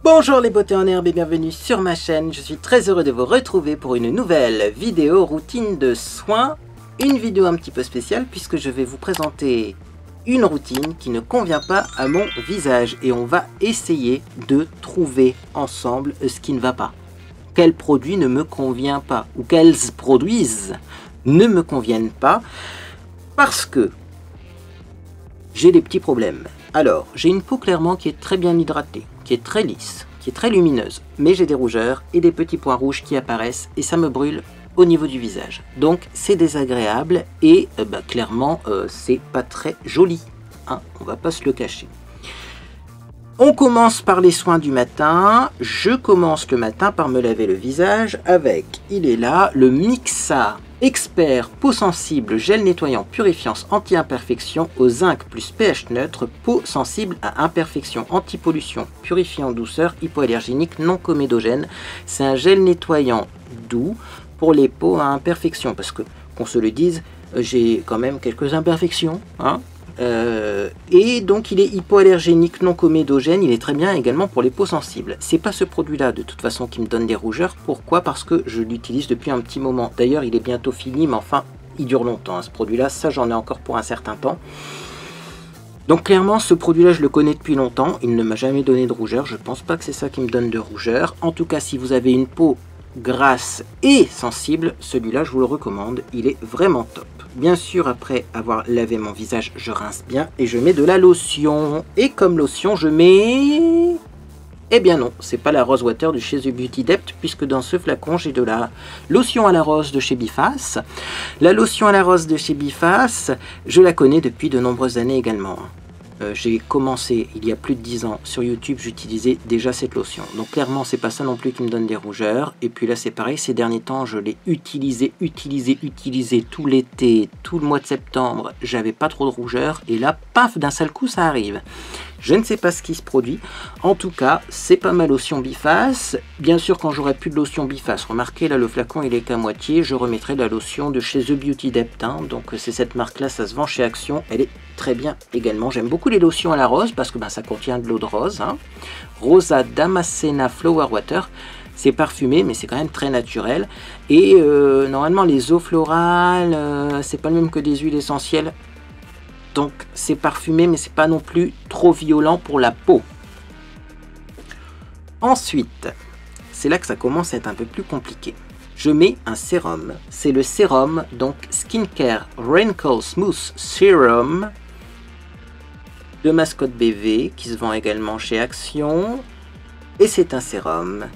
Bonjour les beautés en herbe et bienvenue sur ma chaîne. Je suis très heureux de vous retrouver pour une nouvelle vidéo routine de soins. Une vidéo un petit peu spéciale puisque je vais vous présenter une routine qui ne convient pas à mon visage. Et on va essayer de trouver ensemble ce qui ne va pas. Quel produit ne me convient pas ou quels produits ne me conviennent pas parce que j'ai des petits problèmes. Alors, j'ai une peau clairement qui est très bien hydratée, qui est très lisse, qui est très lumineuse, mais j'ai des rougeurs et des petits points rouges qui apparaissent et ça me brûle au niveau du visage. Donc c'est désagréable et clairement c'est pas très joli, hein, on va pas se le cacher. On commence par les soins du matin. Je commence le matin par me laver le visage avec, il est là, le Mixa Expert Peau Sensible Gel Nettoyant Purifiance Anti-Imperfection au zinc plus pH neutre, peau sensible à imperfection, anti-pollution, purifiant douceur, hypoallergénique, non comédogène. C'est un gel nettoyant doux pour les peaux à imperfection, parce que, qu'on se le dise, j'ai quand même quelques imperfections, hein. Et donc il est hypoallergénique, non comédogène, il est très bien également pour les peaux sensibles. C'est pas ce produit là de toute façon qui me donne des rougeurs. Pourquoi? Parce que je l'utilise depuis un petit moment. D'ailleurs il est bientôt fini, mais enfin il dure longtemps hein, ce produit là, ça j'en ai encore pour un certain temps. Donc clairement ce produit là je le connais depuis longtemps, il ne m'a jamais donné de rougeur. Je pense pas que c'est ça qui me donne de rougeur. En tout cas si vous avez une peau grasse et sensible, celui-là je vous le recommande, il est vraiment top. Bien sûr, après avoir lavé mon visage, je rince bien et je mets de la lotion. Et comme lotion, je mets... Eh bien non, c'est pas la Rose Water de chez The Beauty Depth, puisque dans ce flacon, j'ai de la lotion à la rose de chez Biface. La lotion à la rose de chez Biface, je la connais depuis de nombreuses années également. J'ai commencé il y a plus de 10 ans sur YouTube, j'utilisais déjà cette lotion. Donc clairement, c'est pas ça non plus qui me donne des rougeurs. Et puis là, c'est pareil, ces derniers temps, je l'ai utilisé tout l'été, tout le mois de septembre. J'avais pas trop de rougeurs. Et là, paf, d'un seul coup, ça arrive. Je ne sais pas ce qui se produit. En tout cas, c'est pas ma lotion Biface. Bien sûr, quand j'aurai plus de lotion Biface, remarquez, là, le flacon, il est qu'à moitié. Je remettrai la lotion de chez The Beauty Depth. Hein. Donc, c'est cette marque-là, ça se vend chez Action. Elle est très bien également. J'aime beaucoup les lotions à la rose parce que ça contient de l'eau de rose. Hein. Rosa Damascena Flower Water. C'est parfumé, mais c'est quand même très naturel. Et normalement, les eaux florales, c'est pas le même que des huiles essentielles. Donc c'est parfumé, mais c'est pas non plus trop violent pour la peau. Ensuite, c'est là que ça commence à être un peu plus compliqué. Je mets un sérum. C'est le sérum, donc Skincare Wrinkle Smooth Serum de Mascotte BV, qui se vend également chez Action. Et c'est un sérum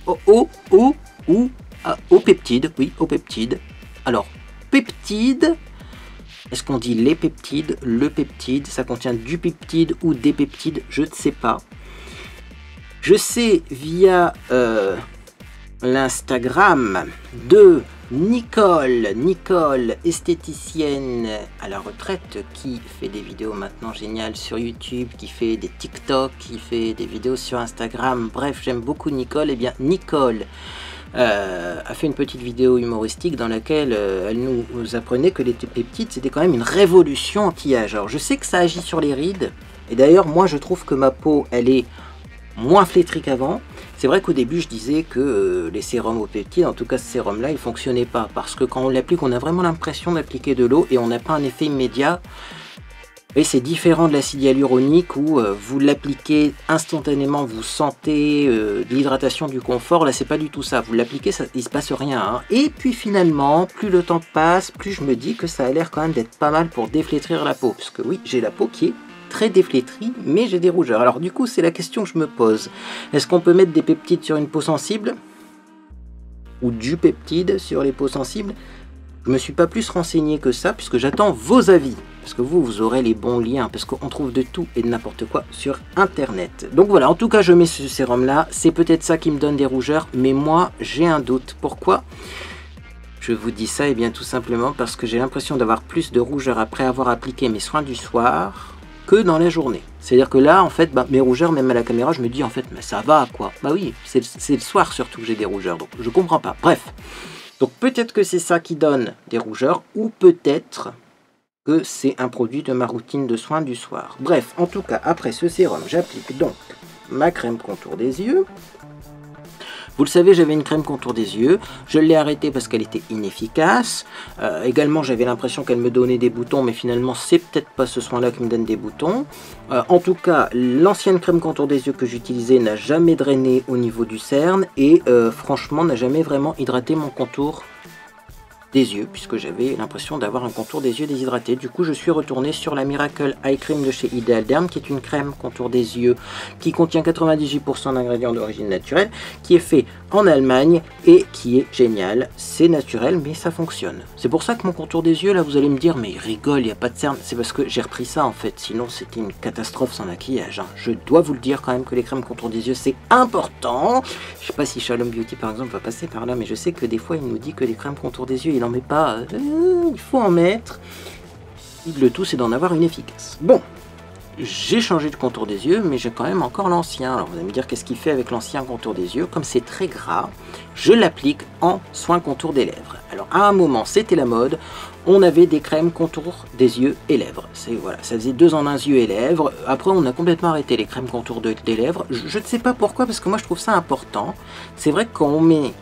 au peptide. Oui, au peptide. Alors, peptide... Est-ce qu'on dit les peptides, le peptide, ça contient du peptide ou des peptides, je ne sais pas. Je sais via l'Instagram de Nicole, esthéticienne à la retraite, qui fait des vidéos maintenant géniales sur YouTube, qui fait des TikTok, qui fait des vidéos sur Instagram. Bref, j'aime beaucoup Nicole. Et bien Nicole a fait une petite vidéo humoristique dans laquelle elle nous apprenait que les peptides c'était quand même une révolution anti-âge. Alors je sais que ça agit sur les rides, et d'ailleurs moi je trouve que ma peau elle est moins flétrie qu'avant. C'est vrai qu'au début je disais que les sérums aux peptides, en tout cas ce sérum là il fonctionnait pas, parce que quand on l'applique on a vraiment l'impression d'appliquer de l'eau et on n'a pas un effet immédiat. Et c'est différent de l'acide hyaluronique où vous l'appliquez instantanément, vous sentez de l'hydratation, du confort. Là, c'est pas du tout ça. Vous l'appliquez, il se passe rien. Hein. Et puis finalement, plus le temps passe, plus je me dis que ça a l'air quand même d'être pas mal pour déflétrir la peau. Parce que oui, j'ai la peau qui est très déflétrie, mais j'ai des rougeurs. Alors du coup, c'est la question que je me pose. Est-ce qu'on peut mettre des peptides sur une peau sensible? Ou du peptide sur les peaux sensibles? Je me suis pas plus renseigné que ça, puisque j'attends vos avis. Parce que vous aurez les bons liens, parce qu'on trouve de tout et de n'importe quoi sur Internet. Donc voilà, en tout cas, je mets ce sérum-là. C'est peut-être ça qui me donne des rougeurs, mais moi, j'ai un doute. Pourquoi je vous dis ça? Et bien tout simplement parce que j'ai l'impression d'avoir plus de rougeurs après avoir appliqué mes soins du soir que dans la journée. C'est-à-dire que là, en fait, mes rougeurs, même à la caméra, je me dis, en fait, mais ça va, quoi. Bah oui, c'est le soir surtout que j'ai des rougeurs, donc je comprends pas. Bref. Donc peut-être que c'est ça qui donne des rougeurs, ou peut-être que c'est un produit de ma routine de soins du soir. Bref, en tout cas, après ce sérum, j'applique donc ma crème contour des yeux. Vous le savez, j'avais une crème contour des yeux, je l'ai arrêtée parce qu'elle était inefficace. Également, j'avais l'impression qu'elle me donnait des boutons, mais finalement, c'est peut-être pas ce soin-là qui me donne des boutons. En tout cas, l'ancienne crème contour des yeux que j'utilisais n'a jamais drainé au niveau du cerne et franchement, n'a jamais vraiment hydraté mon contour des yeux, puisque j'avais l'impression d'avoir un contour des yeux déshydraté. Du coup, je suis retourné sur la Miracle Eye Cream de chez Ideal Derm, qui est une crème contour des yeux qui contient 98% d'ingrédients d'origine naturelle, qui est fait en Allemagne et qui est génial. C'est naturel, mais ça fonctionne. C'est pour ça que mon contour des yeux, là, vous allez me dire, mais il rigole, il n'y a pas de cerne. C'est parce que j'ai repris ça, en fait. Sinon, c'était une catastrophe sans maquillage, hein. Je dois vous le dire quand même que les crèmes contour des yeux, c'est important. Je sais pas si Shalom Beauty, par exemple, va passer par là, mais je sais que des fois, il nous dit que les crèmes contour des yeux, il n'en met pas. Il faut en mettre. Le tout, c'est d'en avoir une efficace. Bon, j'ai changé de contour des yeux, mais j'ai quand même encore l'ancien. Alors, vous allez me dire, qu'est-ce qu'il fait avec l'ancien contour des yeux? Comme c'est très gras, je l'applique en soin contour des lèvres. Alors, à un moment, c'était la mode. On avait des crèmes contour des yeux et lèvres. Voilà, ça faisait 2 en 1 yeux et lèvres. Après, on a complètement arrêté les crèmes contour des lèvres. Je ne sais pas pourquoi, parce que moi, je trouve ça important. C'est vrai que quand on met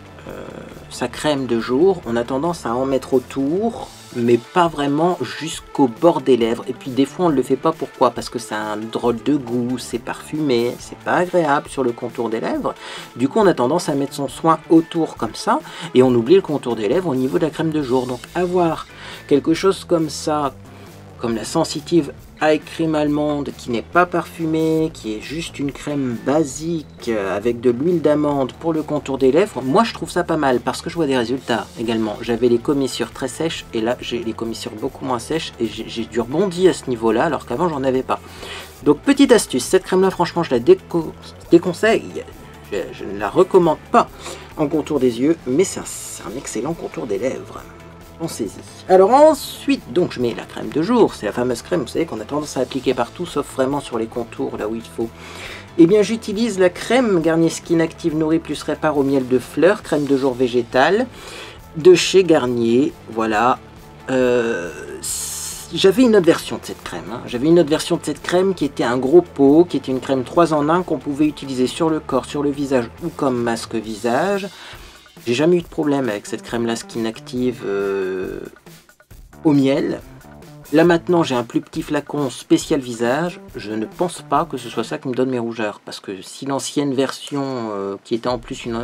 sa crème de jour, on a tendance à en mettre autour, mais pas vraiment jusqu'au bord des lèvres. Et puis des fois on ne le fait pas, pourquoi? Parce que ça a un drôle de goût, c'est parfumé, c'est pas agréable sur le contour des lèvres. Du coup on a tendance à mettre son soin autour comme ça, et on oublie le contour des lèvres au niveau de la crème de jour. Donc avoir quelque chose comme ça, comme la Sensitive Eye Cream allemande, qui n'est pas parfumée, qui est juste une crème basique avec de l'huile d'amande pour le contour des lèvres, moi je trouve ça pas mal parce que je vois des résultats également. J'avais les commissures très sèches et là j'ai les commissures beaucoup moins sèches et j'ai dû rebondir à ce niveau là alors qu'avant j'en avais pas. Donc petite astuce, cette crème là franchement je la déconseille, je ne la recommande pas en contour des yeux, mais c'est un excellent contour des lèvres. Pensez-y. Alors ensuite, donc je mets la crème de jour, c'est la fameuse crème, vous savez, qu'on a tendance à appliquer partout, sauf vraiment sur les contours, là où il faut. Eh bien, j'utilise la crème Garnier Skin Active Nourri plus Répare au miel de fleurs, crème de jour végétale, de chez Garnier, voilà. J'avais une autre version de cette crème, hein. J'avais une autre version de cette crème qui était un gros pot, qui était une crème 3 en 1 qu'on pouvait utiliser sur le corps, sur le visage ou comme masque visage. J'ai jamais eu de problème avec cette crème là Skin Active au miel. Là maintenant j'ai un plus petit flacon spécial visage. Je ne pense pas que ce soit ça qui me donne mes rougeurs. Parce que si l'ancienne version qui était en plus une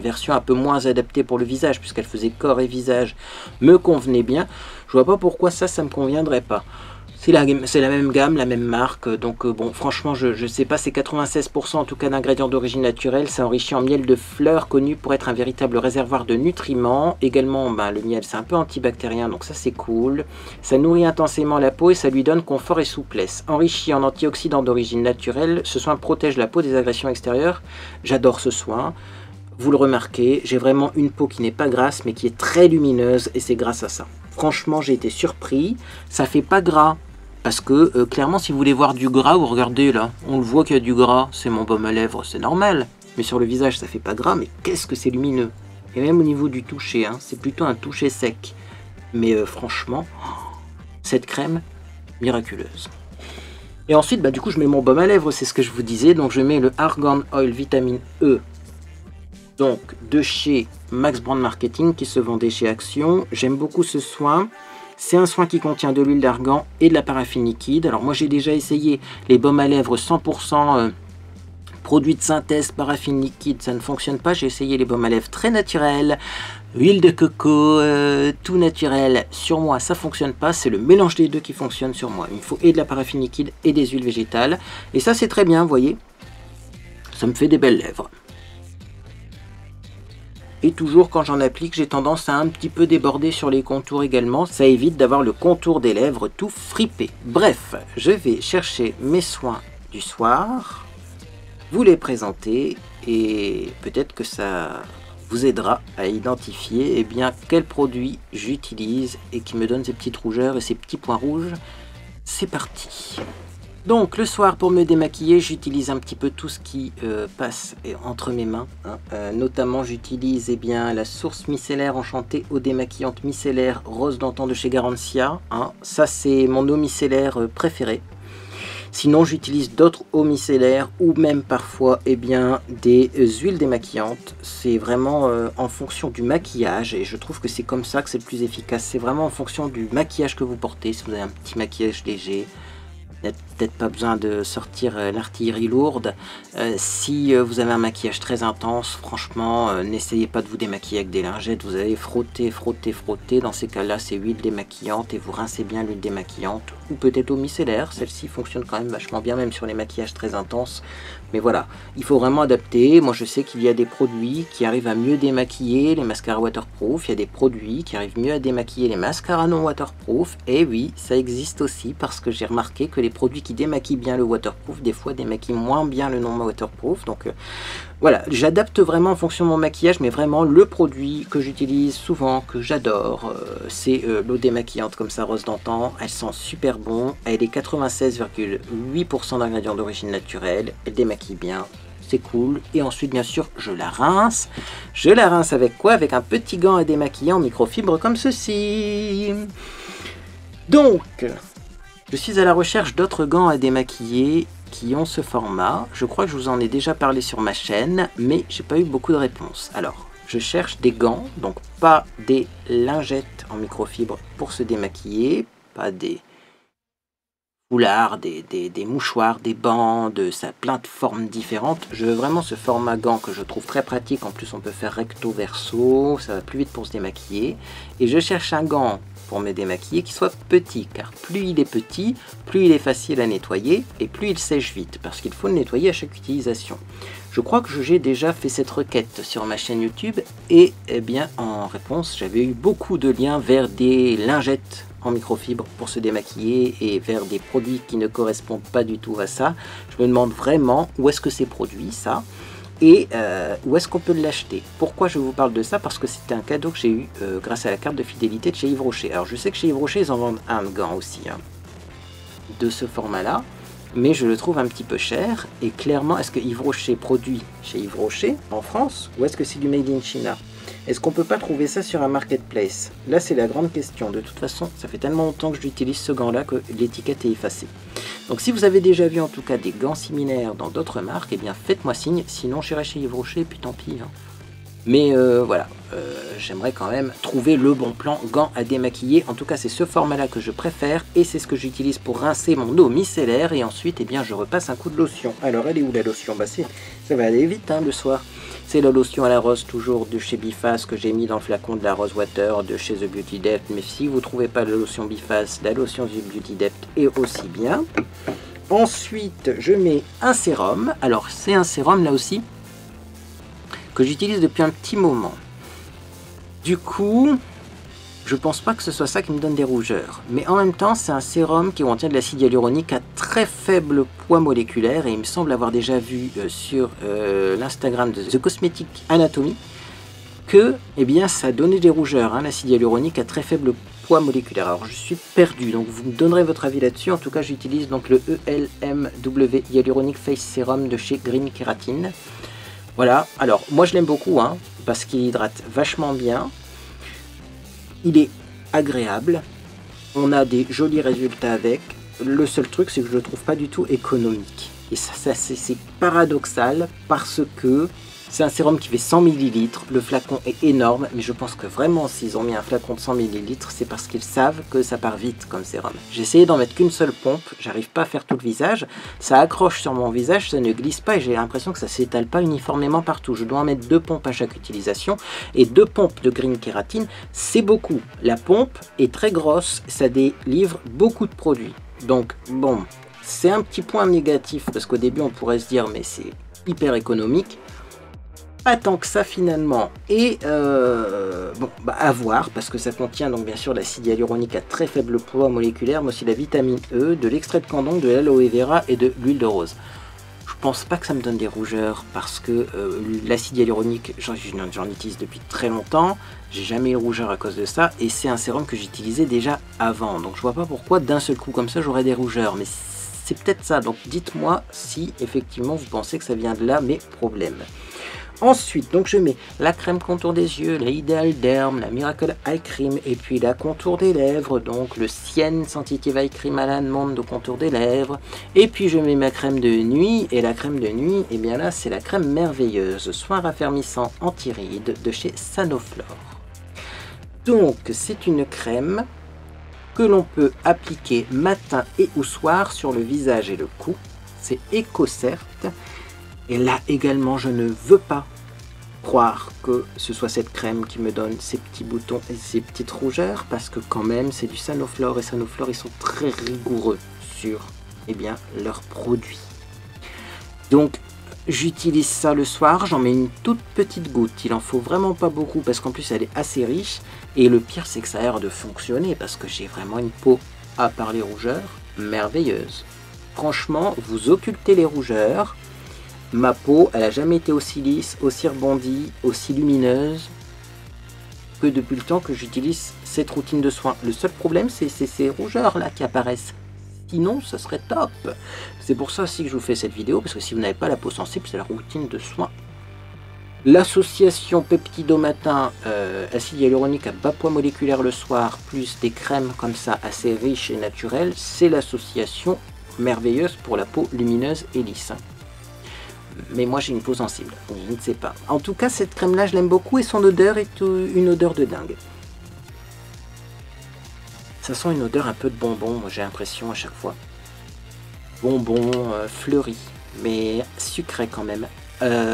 version un peu moins adaptée pour le visage, puisqu'elle faisait corps et visage, me convenait bien, je vois pas pourquoi ça me conviendrait pas. C'est la même gamme, la même marque, donc bon, franchement, je sais pas, c'est 96% en tout cas d'ingrédients d'origine naturelle, c'est enrichi en miel de fleurs, connu pour être un véritable réservoir de nutriments. Également, le miel, c'est un peu antibactérien, donc ça c'est cool. Ça nourrit intensément la peau et ça lui donne confort et souplesse. Enrichi en antioxydants d'origine naturelle, ce soin protège la peau des agressions extérieures. J'adore ce soin. Vous le remarquez, j'ai vraiment une peau qui n'est pas grasse, mais qui est très lumineuse, et c'est grâce à ça. Franchement, j'ai été surpris, ça fait pas gras. Parce que clairement, si vous voulez voir du gras, vous regardez là, on le voit qu'il y a du gras, c'est mon baume à lèvres, c'est normal. Mais sur le visage, ça fait pas gras, mais qu'est-ce que c'est lumineux. Et même au niveau du toucher, hein, c'est plutôt un toucher sec. Mais franchement, cette crème, miraculeuse. Et ensuite, du coup, je mets mon baume à lèvres, c'est ce que je vous disais. Donc je mets le Argan Oil Vitamine E, donc de chez Max Brand Marketing, qui se vendait chez Action. J'aime beaucoup ce soin. C'est un soin qui contient de l'huile d'argan et de la paraffine liquide. Alors moi j'ai déjà essayé les baumes à lèvres 100% produits de synthèse, paraffine liquide, ça ne fonctionne pas. J'ai essayé les baumes à lèvres très naturels, huile de coco, tout naturel. Sur moi ça fonctionne pas, c'est le mélange des deux qui fonctionne sur moi. Il me faut et de la paraffine liquide et des huiles végétales. Et ça c'est très bien, vous voyez. Ça me fait des belles lèvres. Et toujours quand j'en applique, j'ai tendance à un petit peu déborder sur les contours également. Ça évite d'avoir le contour des lèvres tout fripé. Bref, je vais chercher mes soins du soir, vous les présenter et peut-être que ça vous aidera à identifier quel produit j'utilise et qui me donne ces petites rougeurs et ces petits points rouges. C'est parti! Donc le soir pour me démaquiller, j'utilise un petit peu tout ce qui passe entre mes mains, hein. Notamment j'utilise la source micellaire enchantée eau démaquillante micellaire rose d'antan de chez Garancia, hein. Ça c'est mon eau micellaire préférée. Sinon j'utilise d'autres eaux micellaires ou même parfois eh bien, des huiles démaquillantes. C'est vraiment en fonction du maquillage et je trouve que c'est comme ça que c'est le plus efficace. C'est vraiment en fonction du maquillage que vous portez. Si vous avez un petit maquillage léger, peut-être pas besoin de sortir l'artillerie lourde. Si vous avez un maquillage très intense, franchement, n'essayez pas de vous démaquiller avec des lingettes. Vous allez frotter, frotter, frotter. Dans ces cas-là, c'est huile démaquillante et vous rincez bien l'huile démaquillante. Ou peut-être eau micellaire. Celle-ci fonctionne quand même vachement bien, même sur les maquillages très intenses. Mais voilà, il faut vraiment adapter. Moi, je sais qu'il y a des produits qui arrivent à mieux démaquiller les mascaras waterproof. Il y a des produits qui arrivent mieux à démaquiller les mascaras non waterproof. Et oui, ça existe aussi parce que j'ai remarqué que les produits qui démaquillent bien le waterproof, des fois démaquillent moins bien le non waterproof. Donc voilà, j'adapte vraiment en fonction de mon maquillage, mais vraiment le produit que j'utilise souvent, que j'adore, c'est l'eau démaquillante comme ça, rose d'antan. Elle sent super bon. Elle est 96,8% d'ingrédients d'origine naturelle. Elle démaquille bien. C'est cool. Et ensuite, bien sûr, je la rince. Je la rince avec quoi? Avec un petit gant à démaquiller en microfibre comme ceci. Donc, je suis à la recherche d'autres gants à démaquiller qui ont ce format. Je crois que je vous en ai déjà parlé sur ma chaîne, mais j'ai pas eu beaucoup de réponses. Alors, je cherche des gants, donc pas des lingettes en microfibre pour se démaquiller, pas des foulards, des mouchoirs, des bandes, ça a plein de formes différentes. Je veux vraiment ce format gant que je trouve très pratique. En plus, on peut faire recto verso, ça va plus vite pour se démaquiller. Et je cherche un gant pour me démaquiller qui soit petit, car plus il est petit, plus il est facile à nettoyer et plus il sèche vite, parce qu'il faut le nettoyer à chaque utilisation. Je crois que j'ai déjà fait cette requête sur ma chaîne YouTube et eh bien en réponse j'avais eu beaucoup de liens vers des lingettes en microfibre pour se démaquiller et vers des produits qui ne correspondent pas du tout à ça. Je me demande vraiment où est-ce que c'est produit ça et où est-ce qu'on peut l'acheter. Pourquoi je vous parle de ça? Parce que c'était un cadeau que j'ai eu grâce à la carte de fidélité de chez Yves Rocher. Alors je sais que chez Yves Rocher ils en vendent un gant aussi hein, de ce format là, mais je le trouve un petit peu cher. Et clairement, est-ce que Yves Rocher produit chez Yves Rocher en France ou est-ce que c'est du made in China? Est-ce qu'on peut pas trouver ça sur un marketplace? Là c'est la grande question. De toute façon ça fait tellement longtemps que j'utilise ce gant là que l'étiquette est effacée. Donc si vous avez déjà vu en tout cas des gants similaires dans d'autres marques, eh bien faites-moi signe, sinon j'irai chez Yves Rocher, puis tant pis hein. Mais voilà, j'aimerais quand même trouver le bon plan gant à démaquiller. En tout cas c'est ce format là que je préfère et c'est ce que j'utilise pour rincer mon eau micellaire. Et ensuite eh bien je repasse un coup de lotion. Alors elle est où la lotion? Bah ça va aller vite hein, le soir. C'est la lotion à la rose toujours de chez Biface que j'ai mis dans le flacon de la Rose Water de chez The Beauty Depth. Mais si vous ne trouvez pas la lotion Biface, la lotion The Beauty Depth est aussi bien. Ensuite je mets un sérum. Alors c'est un sérum là aussi que j'utilise depuis un petit moment. Du coup, je pense pas que ce soit ça qui me donne des rougeurs. Mais en même temps, c'est un sérum qui contient de l'acide hyaluronique à très faible poids moléculaire. Et il me semble avoir déjà vu sur l'Instagram de The Cosmetic Anatomy que eh bien, ça donnait des rougeurs, hein, l'acide hyaluronique à très faible poids moléculaire. Alors je suis perdu, donc vous me donnerez votre avis là-dessus. En tout cas, j'utilise donc le ELMW Hyaluronic Face Serum de chez Green Keratin. Voilà, alors moi je l'aime beaucoup hein, parce qu'il hydrate vachement bien, il est agréable, on a des jolis résultats avec. Le seul truc c'est que je le trouve pas du tout économique. Et ça c'est paradoxal parce que c'est un sérum qui fait 100 ml, le flacon est énorme, mais je pense que vraiment s'ils ont mis un flacon de 100 ml, c'est parce qu'ils savent que ça part vite comme sérum. J'ai essayé d'en mettre qu'une seule pompe, j'arrive pas à faire tout le visage, ça accroche sur mon visage, ça ne glisse pas et j'ai l'impression que ça s'étale pas uniformément partout. Je dois en mettre 2 pompes à chaque utilisation et 2 pompes de Green Keratin, c'est beaucoup. La pompe est très grosse, ça délivre beaucoup de produits. Donc bon, c'est un petit point négatif parce qu'au début on pourrait se dire mais c'est hyper économique. Pas tant que ça finalement, et bon, bah à voir, parce que ça contient donc bien sûr l'acide hyaluronique à très faible poids moléculaire, mais aussi la vitamine E, de l'extrait de candon, de l'aloe vera et de l'huile de rose. Je pense pas que ça me donne des rougeurs, parce que l'acide hyaluronique, j'en utilise depuis très longtemps, j'ai jamais eu de rougeur à cause de ça, et c'est un sérum que j'utilisais déjà avant, donc je vois pas pourquoi d'un seul coup comme ça j'aurais des rougeurs, mais c'est peut-être ça, donc dites-moi si effectivement vous pensez que ça vient de là mes problèmes. Ensuite, donc je mets la crème contour des yeux, la Ideal Derm, la Miracle Eye Cream, et puis la contour des lèvres, donc le Sienne Sensitive Eye Cream à l'amande de contour des lèvres. Et puis je mets ma crème de nuit, et la crème de nuit, et bien là c'est la crème merveilleuse, soin raffermissant anti-rides de chez Sanoflore. Donc c'est une crème que l'on peut appliquer matin et ou soir sur le visage et le cou. C'est éco certes. Et là également, je ne veux pas croire que ce soit cette crème qui me donne ces petits boutons et ces petites rougeurs, parce que quand même, c'est du Sanoflore, et Sanoflore, ils sont très rigoureux sur leurs produits. Donc, j'utilise ça le soir, j'en mets une toute petite goutte. Il en faut vraiment pas beaucoup, parce qu'en plus, elle est assez riche. Et le pire, c'est que ça a l'air de fonctionner, parce que j'ai vraiment une peau, à part les rougeurs, merveilleuse. Franchement, vous occultez les rougeurs. Ma peau, elle n'a jamais été aussi lisse, aussi rebondie, aussi lumineuse que depuis le temps que j'utilise cette routine de soins. Le seul problème, c'est ces rougeurs là qui apparaissent. Sinon, ce serait top. C'est pour ça aussi que je vous fais cette vidéo, parce que si vous n'avez pas la peau sensible, c'est la routine de soins. L'association peptido matin, acide hyaluronique à bas poids moléculaire le soir, plus des crèmes comme ça assez riches et naturelles, c'est l'association merveilleuse pour la peau lumineuse et lisse. Mais moi j'ai une peau sensible, donc je ne sais pas. En tout cas, cette crème là je l'aime beaucoup, et son odeur est une odeur de dingue. Ça sent une odeur un peu de bonbon, moi j'ai l'impression à chaque fois. Bonbon fleuri, mais sucré quand même.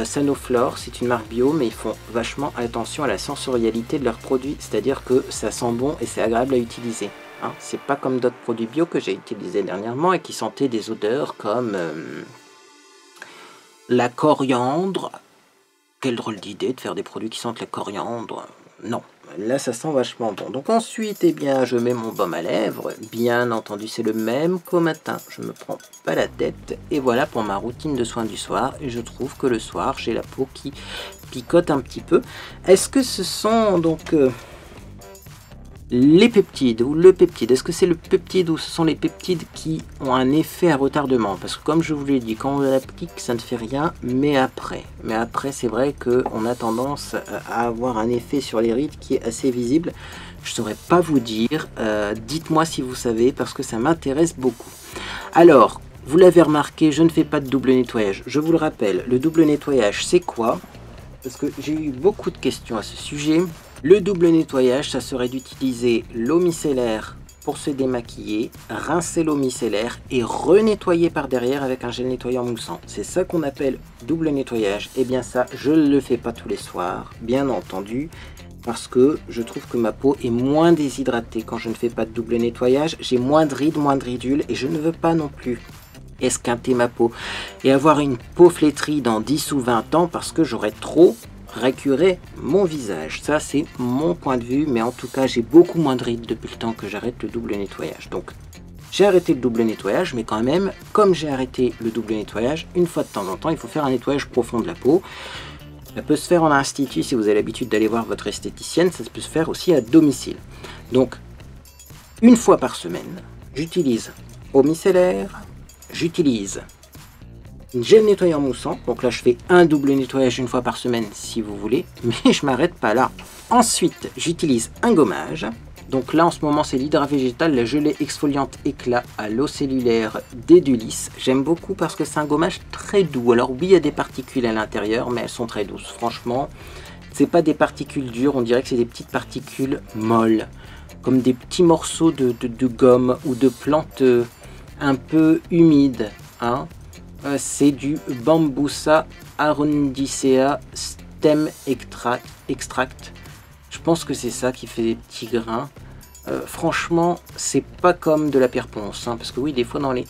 Sanoflore, c'est une marque bio, mais ils font vachement attention à la sensorialité de leurs produits, c'est-à-dire que ça sent bon et c'est agréable à utiliser. Hein, c'est pas comme d'autres produits bio que j'ai utilisés dernièrement et qui sentaient des odeurs comme la coriandre. Quelle drôle d'idée de faire des produits qui sentent la coriandre. Non, là ça sent vachement bon. Donc ensuite, je mets mon baume à lèvres. Bien entendu, c'est le même qu'au matin. Je me prends pas la tête. Et voilà pour ma routine de soins du soir. Et je trouve que le soir, j'ai la peau qui picote un petit peu. Est-ce que ce sont donc les peptides ou le peptide? Est-ce que c'est le peptide ou ce sont les peptides qui ont un effet à retardement? Parce que comme je vous l'ai dit, quand on l'applique, ça ne fait rien, mais après c'est vrai qu'on a tendance à avoir un effet sur les rides qui est assez visible. Je ne saurais pas vous dire, dites-moi si vous savez, parce que ça m'intéresse beaucoup. Alors, vous l'avez remarqué, je ne fais pas de double nettoyage. Je vous le rappelle, le double nettoyage, c'est quoi? Parce que j'ai eu beaucoup de questions à ce sujet. Le double nettoyage, ça serait d'utiliser l'eau micellaire pour se démaquiller, rincer l'eau micellaire et renettoyer par derrière avec un gel nettoyant moussant. C'est ça qu'on appelle double nettoyage. Et bien ça, je ne le fais pas tous les soirs, bien entendu, parce que je trouve que ma peau est moins déshydratée quand je ne fais pas de double nettoyage. J'ai moins de rides, moins de ridules, et je ne veux pas non plus esquinter ma peau et avoir une peau flétrie dans 10 ou 20 ans parce que j'aurais trop récurer mon visage. Ça c'est mon point de vue, mais en tout cas j'ai beaucoup moins de rides depuis le temps que j'arrête le double nettoyage. Donc j'ai arrêté le double nettoyage, mais quand même, comme j'ai arrêté le double nettoyage, une fois de temps en temps il faut faire un nettoyage profond de la peau. Ça peut se faire en institut si vous avez l'habitude d'aller voir votre esthéticienne, ça peut se faire aussi à domicile. Donc une fois par semaine, j'utilise eau micellaire, j'utilise gel nettoyant moussant, donc là je fais un double nettoyage une fois par semaine si vous voulez, mais je m'arrête pas là. Ensuite j'utilise un gommage, donc là en ce moment c'est l'hydra végétal, la gelée exfoliante éclat à l'eau cellulaire d'Edulis. J'aime beaucoup parce que c'est un gommage très doux. Alors oui, il y a des particules à l'intérieur, mais elles sont très douces. Franchement, c'est pas des particules dures, on dirait que c'est des petites particules molles, comme des petits morceaux de gomme ou de plantes un peu humides, hein. C'est du Bambusa arundicea stem extract. Je pense que c'est ça qui fait des petits grains. Franchement, c'est pas comme de la pierre ponce, hein, parce que oui, des fois dans les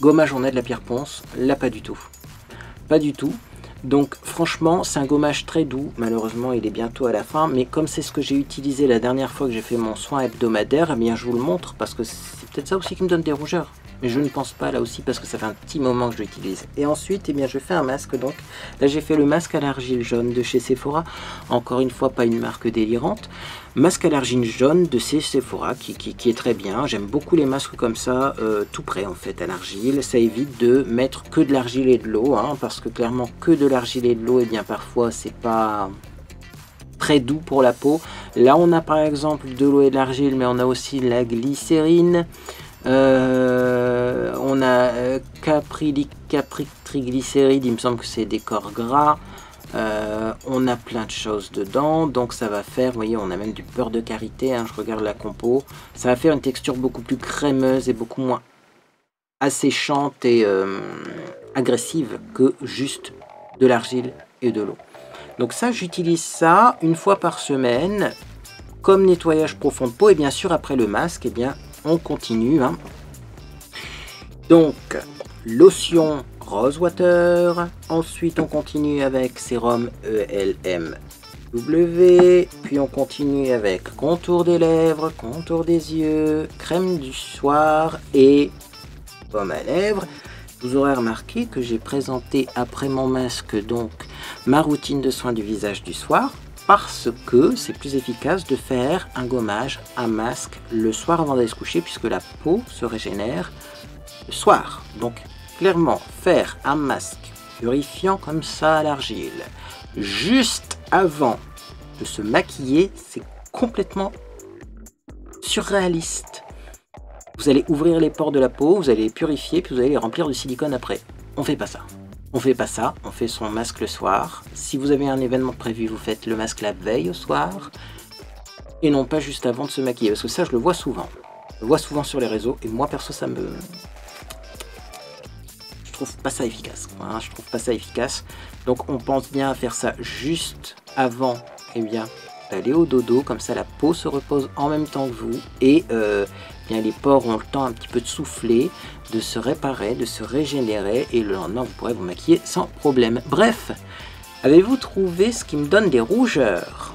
gommages on a de la pierre ponce, là pas du tout. Pas du tout. Donc franchement, c'est un gommage très doux. Malheureusement, il est bientôt à la fin, mais comme c'est ce que j'ai utilisé la dernière fois que j'ai fait mon soin hebdomadaire, eh bien je vous le montre parce que c'est peut-être ça aussi qui me donne des rougeurs. mais je ne pense pas là aussi parce que ça fait un petit moment que je l'utilise. Et ensuite, eh bien, je fais un masque donc. Là, j'ai fait le masque à l'argile jaune de chez Sephora. Encore une fois, pas une marque délirante. Masque à l'argile jaune de chez Sephora qui est très bien. J'aime beaucoup les masques comme ça, tout prêt en fait à l'argile. Ça évite de mettre que de l'argile et de l'eau, hein, parce que clairement que de l'argile et de l'eau, et bien parfois c'est pas très doux pour la peau. Là on a par exemple de l'eau et de l'argile, mais on a aussi la glycérine, on a capritriglycéride, il me semble que c'est des corps gras, on a plein de choses dedans, donc ça va faire, vous voyez, on a même du beurre de karité, hein, je regarde la compo, ça va faire une texture beaucoup plus crémeuse et beaucoup moins asséchante et agressive que juste de l'argile et de l'eau. Donc ça, j'utilise ça une fois par semaine comme nettoyage profond de peau. Et bien sûr, après le masque, eh bien, on continue. Hein. Donc, lotion Rose Water. Ensuite, on continue avec sérum ELMW. Puis, on continue avec contour des lèvres, contour des yeux, crème du soir et baume à lèvres. Vous aurez remarqué que j'ai présenté après mon masque donc ma routine de soins du visage du soir, parce que c'est plus efficace de faire un gommage à masque le soir avant d'aller se coucher, puisque la peau se régénère le soir. Donc clairement, faire un masque purifiant comme ça à l'argile juste avant de se maquiller, c'est complètement surréaliste. Vous allez ouvrir les pores de la peau, vous allez les purifier, puis vous allez les remplir de silicone après. On fait pas ça. On fait pas ça, on fait son masque le soir. Si vous avez un événement prévu, vous faites le masque la veille au soir, et non pas juste avant de se maquiller, parce que ça je le vois souvent. Je le vois souvent sur les réseaux, et moi perso ça me... Je trouve pas ça efficace. Hein, je trouve pas ça efficace. Donc on pense bien à faire ça juste avant, eh bien, d'aller au dodo, comme ça la peau se repose en même temps que vous, et bien les pores ont le temps un petit peu de souffler, de se réparer, de se régénérer, et le lendemain vous pourrez vous maquiller sans problème. Bref, avez-vous trouvé ce qui me donne des rougeurs?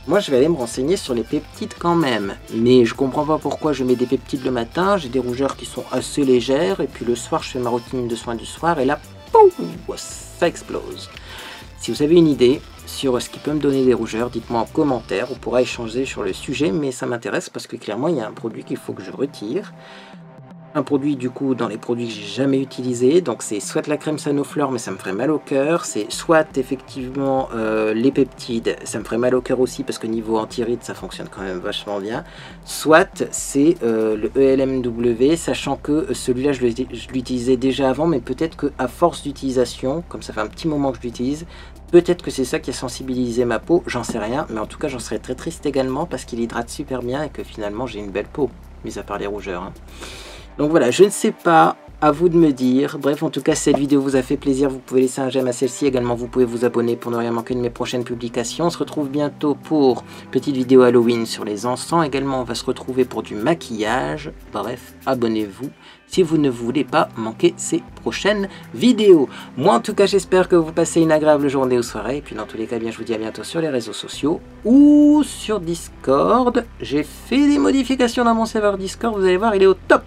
Moi je vais aller me renseigner sur les peptides quand même, mais je comprends pas pourquoi je mets des peptides le matin, j'ai des rougeurs qui sont assez légères, et puis le soir je fais ma routine de soins du soir, et là, pouf, ça explose. Si vous avez une idée sur ce qui peut me donner des rougeurs, dites-moi en commentaire, on pourra échanger sur le sujet, mais ça m'intéresse parce que clairement il y a un produit qu'il faut que je retire. Un produit du coup dans les produits que j'ai jamais utilisé, donc c'est soit la crème Sanoflore mais ça me ferait mal au cœur, c'est soit effectivement les peptides, ça me ferait mal au cœur aussi parce que niveau anti-rides ça fonctionne quand même vachement bien, soit c'est le ELMW, sachant que celui-là je l'utilisais déjà avant, mais peut-être que à force d'utilisation, comme ça fait un petit moment que je l'utilise, peut-être que c'est ça qui a sensibilisé ma peau, j'en sais rien, mais en tout cas j'en serais très triste également parce qu'il hydrate super bien et que finalement j'ai une belle peau, mis à part les rougeurs. Hein. Donc voilà, je ne sais pas, à vous de me dire. Bref, en tout cas, si cette vidéo vous a fait plaisir, vous pouvez laisser un j'aime à celle-ci. Également, vous pouvez vous abonner pour ne rien manquer de mes prochaines publications. On se retrouve bientôt pour une petite vidéo Halloween sur les encens. Également, on va se retrouver pour du maquillage. Bref, abonnez-vous si vous ne voulez pas manquer ces prochaines vidéos. Moi, en tout cas, j'espère que vous passez une agréable journée ou soirée. Et puis, dans tous les cas, bien, je vous dis à bientôt sur les réseaux sociaux ou sur Discord. J'ai fait des modifications dans mon serveur Discord. Vous allez voir, il est au top.